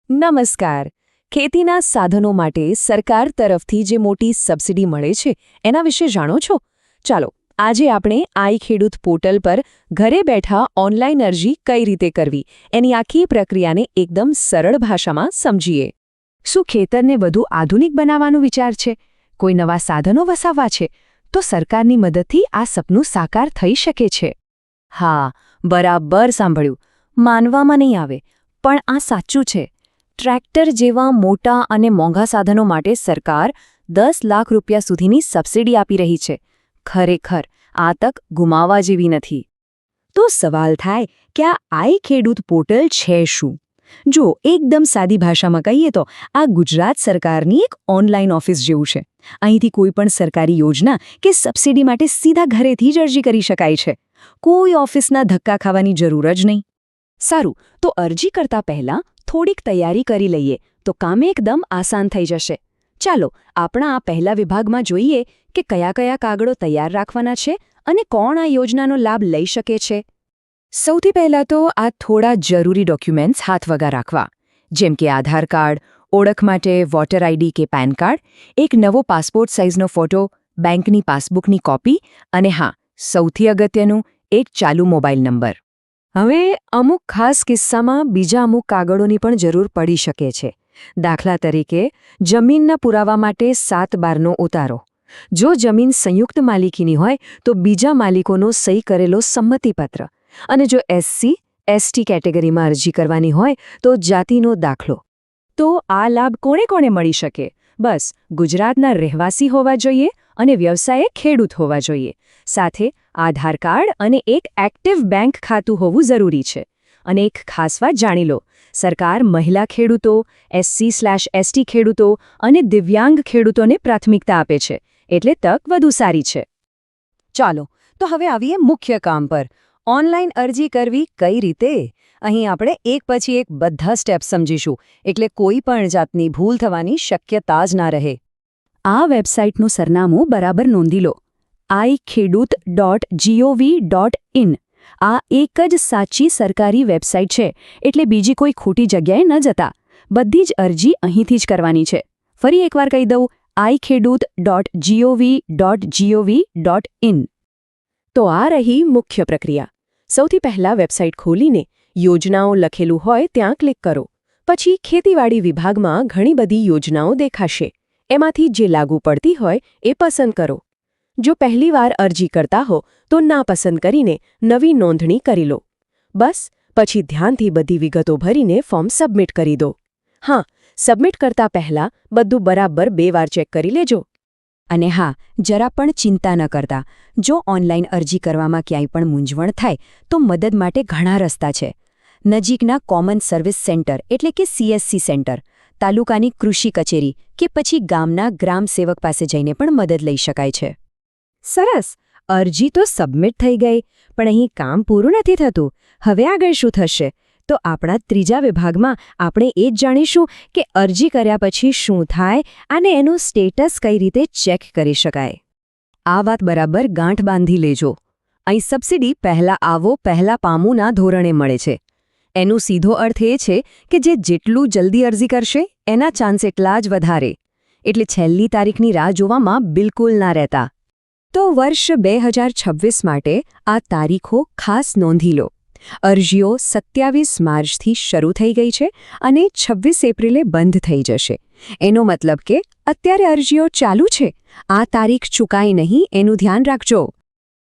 નમસ્કાર. ખેતીના સાધનો માટે સરકાર તરફથી જે મોટી સબસિડી મળે છે એના વિશે જાણો છો? ચાલો આજે આપણે આઈ ખેડૂત પોર્ટલ પર ઘરે બેઠા ઓનલાઈન અરજી કઈ રીતે કરવી એની આખી પ્રક્રિયાને એકદમ સરળ ભાષામાં સમજીએ. શું ખેતરને વધુ આધુનિક બનાવવાનો વિચાર છે? કોઈ નવા સાધનો વસાવવા છે? તો સરકારની મદદથી આ સપનું સાકાર થઈ શકે છે. હા, બરાબર સાંભળ્યું. માનવામાં નહીં આવે, પણ આ સાચું છે. ટ્રેક્ટર જેવા મોટા અને મોંઘા સાધનો માટે સરકાર 10 લાખ રૂપિયા સુધીની સબસિડી આપી રહી છે. ખરેખર આ તક ગુમાવવા જેવી નથી. તો સવાલ થાય કે આ આઈ ખેડૂત પોર્ટલ છે શું? જો એકદમ સાદી ભાષામાં કહીએ તો આ ગુજરાત સરકારની એક ઓનલાઈન ઓફિસ જેવું છે. અહીંથી કોઈ પણ સરકારી યોજના કે સબસિડી માટે સીધા ઘરેથી જ અરજી કરી શકાય છે. કોઈ ઓફિસના ધક્કા ખાવાની જરૂર જ નહીં. સારું, તો અરજી કરતા પહેલાં થોડીક તૈયારી કરી લઈએ તો કામ એકદમ આસાન થઈ જશે. ચાલો આપણા આ પહેલા વિભાગમાં જોઈએ કે કયા કયા કાગળો તૈયાર રાખવાના છે અને કોણ આ યોજનાનો લાભ લઈ શકે છે. સૌથી પહેલાં તો આ થોડા જરૂરી ડોક્યુમેન્ટ્સ હાથવગા રાખવા, જેમ કે આધાર કાર્ડ, ઓળખ માટે વોટર આઈડી કે પેન કાર્ડ, એક નવો પાસપોર્ટ સાઇઝનો ફોટો, બેંકની પાસબુકની કોપી અને હા, સૌથી અગત્યનું એક ચાલુ મોબાઈલ નંબર. હવે અમુક ખાસ કિસ્સામાં બીજા અમુક કાગળોની પણ જરૂર પડી શકે છે. દાખલા તરીકે જમીનના પુરાવા માટે 7/12નો ઉતારો. જો જમીન સંયુક્ત માલિકીની હોય તો બીજા માલિકોનો સહી કરેલો સંમતિપત્ર, અને જો SC, ST કેટેગરીમાં અરજી કરવાની હોય તો જાતિનો દાખલો. તો આ લાભ કોણે કોણે મળી શકે? બસ ગુજરાતના રહેવાસી હોવા જોઈએ અને વ્યવસાયે ખેડૂત હોવા જોઈએ. સાથે આધાર કાર્ડ અને એક એક્ટિવ બેંક ખાતું હોવું જરૂરી છે. અને એક ખાસ વાત જાણી લો, સરકાર મહિલા ખેડૂતો, SC/ST ખેડૂતો અને દિવ્યાંગ ખેડૂતોને પ્રાથમિકતા આપે છે, એટલે તક વધુ સારી છે. ચાલો તો હવે આવીએ મુખ્ય કામ પર. ઓનલાઈન અરજી કરવી કઈ રીતે? અહીં આપણે એક પછી એક બધા સ્ટેપ સમજીશું, એટલે કોઈ પણ જાતની ભૂલ થવાની શક્યતા જ ના રહે. આ વેબસાઇટનું સરનામું બરાબર નોંધી લો. ikhedut.gov.in. આ એક જ સાચી સરકારી વેબસાઇટ છે, એટલે બીજી કોઈ ખોટી જગ્યાએ ન જતા. બધી જ અરજી અહીંથી જ કરવાની છે. ફરી એકવાર કહી દઉં, ikhedut.gov.in. તો આ રહી મુખ્ય પ્રક્રિયા. સૌથી પહેલાં વેબસાઇટ ખોલીને યોજનાઓ લખેલું હોય ત્યાં ક્લિક કરો. પછી ખેતીવાડી વિભાગમાં ઘણી બધી યોજનાઓ દેખાશે. એમાંથી જે લાગુ પડતી હોય એ પસંદ કરો. જો પહેલીવાર અરજી કરતા હો તો ના પસંદ કરીને નવી નોંધણી કરી લો. બસ પછી ધ્યાનથી બધી વિગતો ભરીને ફોર્મ સબમિટ કરી દો. હા, સબમિટ કરતા પહેલાં બધું બરાબર 2 વાર ચેક કરી લેજો. અને હા, જરા પણ ચિંતા ન કરતા. જો ઓનલાઈન અરજી કરવામાં ક્યાંય પણ મૂંઝવણ થાય તો મદદ માટે ઘણા રસ્તા છે. નજીકના કોમન સર્વિસ સેન્ટર એટલે કે CSC સેન્ટર, તાલુકાની કૃષિ કચેરી કે પછી ગામના ગ્રામ સેવક પાસે જઈને પણ મદદ લઈ શકાય છે. સરસ, અરજી તો સબમિટ થઈ ગઈ, પણ અહીં કામ પૂરું નથી થતું. હવે આગળ શું થશે? તો આપણા ત્રીજા વિભાગમાં આપણે એ જ જાણીશું કે અરજી કર્યા પછી શું થાય અને એનું સ્ટેટસ કઈ રીતે ચેક કરી શકાય. આ વાત બરાબર ગાંઠ બાંધી લેજો. અહીં સબસિડી પહેલાં આવો પહેલાં પામુના ધોરણે મળે છે. એનો સીધો અર્થ એ છે કે જે જેટલું જલ્દી અરજી કરશે એના ચાન્સ એટલા જ વધારે. એટલે છેલ્લી તારીખની રાહ જોવામાં બિલકુલ ના રહેતા. તો વર્ષ 2026 માટે આ તારીખો ખાસ નોંધી લો. અરજીઓ 27 માર્ચથી શરૂ થઈ ગઈ છે અને 26 એપ્રિલે બંધ થઈ જશે. એનો મતલબ કે અત્યારે અરજીઓ ચાલુ છે. આ તારીખ ચૂકાય નહીં એનું ધ્યાન રાખજો.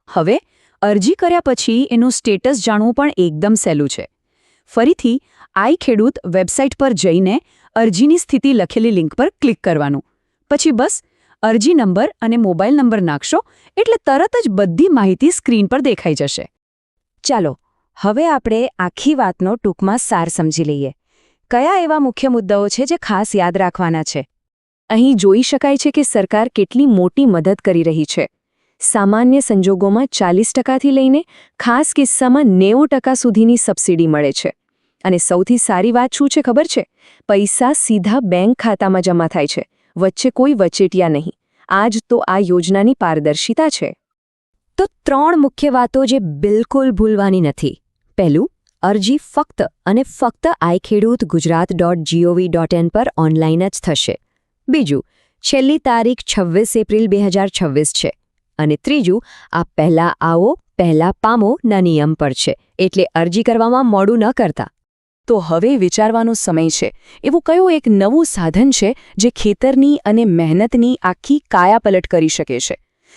હવે અરજી કર્યા પછી એનું સ્ટેટસ જાણવું પણ એકદમ સહેલું છે. ફરીથી આઈ ખેડૂત વેબસાઇટ પર જઈને અરજીની સ્થિતિ લખેલી લિંક પર ક્લિક કરવાનું. પછી બસ અરજી નંબર અને મોબાઈલ નંબર નાખશો એટલે તરત જ બધી માહિતી સ્ક્રીન પર દેખાઈ જશે. ચાલો હવે આપણે આખી વાતનો ટૂંકમાં સાર સમજી લઈએ. કયા એવા મુખ્ય મુદ્દાઓ છે જે ખાસ યાદ રાખવાના છે? અહીં જોઈ શકાય છે કે સરકાર કેટલી મોટી મદદ કરી રહી છે. સામાન્ય સંજોગોમાં 40%થી લઈને ખાસ કિસ્સામાં 90% સુધીની સબસિડી મળે છે. અને સૌથી સારી વાત શું છે ખબર છે? પૈસા સીધા બેંક ખાતામાં જમા થાય છે, વચ્ચે કોઈ વચેટિયા નહીં. આ જ તો આ યોજનાની પારદર્શિતા છે. તો 3 મુખ્ય વાતો જે બિલકુલ ભૂલવાની નથી. પહેલું, અરજી ફક્ત અને ફક્ત iKheduth.gujarat.gov.in પર ઓનલાઈન જ થશે. બીજું, છેલ્લી તારીખ 26 એપ્રિલ 2026 છે. અને ત્રીજું, આ પહેલાં આવો પહેલાં પામોના નિયમ પર છે, એટલે અરજી કરવામાં મોડું ન કરતા. તો હવે વિચારવાનો સમય છે. એવું કયું એક નવું સાધન છે જે ખેતરની અને મહેનતની આખી કાયાપલટ કરી શકે છે?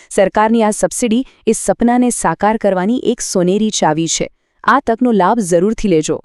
સરકારની આ સબસિડી એ સપનાને સાકાર કરવાની એક સોનેરી ચાવી છે. આ તકનો લાભ જરૂરથી લેજો.